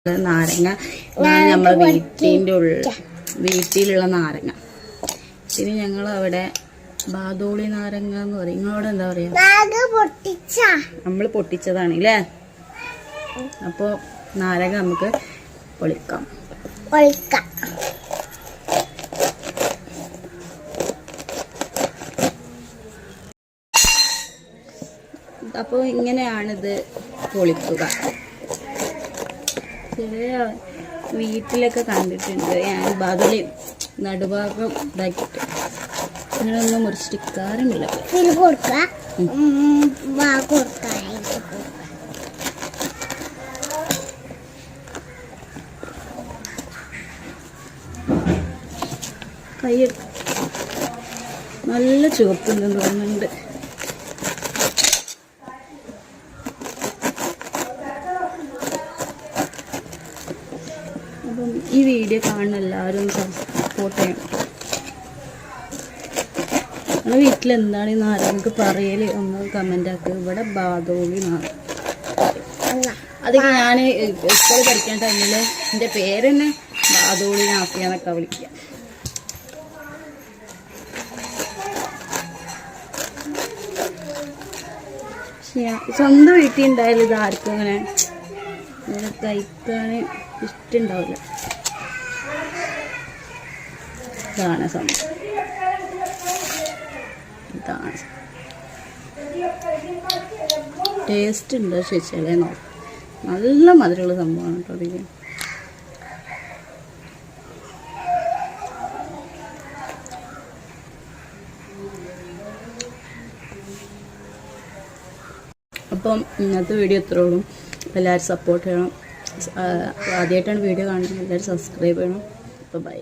നാരങ്ങ നമ്മളെ വീട്ടിലുള്ള നാരങ്ങ. പിന്നെ ഞങ്ങൾ അവിടെ ബാദോളി നാരങ്ങ എന്ന് പറയും. നിങ്ങളവിടെ എന്താ പറയാ? നമ്മൾ പൊട്ടിച്ചതാണ് അല്ലേ. അപ്പോൾ നാരങ്ങ നമുക്ക് പൊളിക്കാം. അപ്പോൾ ഇങ്ങനെയാണിത് പൊളിക്കുക. ചില വീട്ടിലൊക്കെ കണ്ടിട്ടുണ്ട് ഞാൻ ബാദുളി നടുഭാഗം ഇതാക്കിയിട്ട് ഇങ്ങനെയൊന്നും മുറിച്ചിട്ടിക്കാറുമില്ല. കൈയെടുക്കും നല്ല ചുവപ്പുണ്ടെന്ന് തോന്നുന്നുണ്ട്. അപ്പം ഈ വീഡിയോ കാണുന്ന എല്ലാവരും സപ്പോർട്ട് ചെയ്യണം. നമ്മുടെ വീട്ടിൽ എന്താണ് ഈ നാരങ്ങക്ക് പറയല് ഒന്ന് കമൻ്റ് ആക്കുക. ഇവിടെ ബാദോളി നാരങ്ങ. അത് ഞാൻ സ്കൂളിൽ പഠിക്കുന്ന ടൈമിൽ എൻ്റെ പേര് തന്നെ ബാദോളി നാഫിയാന്നൊക്കെ വിളിക്കുക. സ്വന്തം വീട്ടിൽ ഉണ്ടായാലും ഇത് ആർക്കും അങ്ങനെ കഴിക്കാൻ ഇഷ്ടമുണ്ടാവില്ല. ഇതാണ് സംഭവം. ടേസ്റ്റ് ഉണ്ടോ ചോദിച്ചാലേ നോക്കാം. നല്ല മധുരമുള്ള സംഭവമാണ് കേട്ടോ അതിൽ. അപ്പം ഇന്നത്തെ വീഡിയോ ഇത്രയുള്ളൂ. എല്ലാവരും സപ്പോർട്ട് ചെയ്യണം. ആദ്യമായിട്ടാണ് വീഡിയോ കാണുന്നത്, എല്ലാവരും സബ്സ്ക്രൈബ് ചെയ്യണം. അപ്പോൾ ബൈ.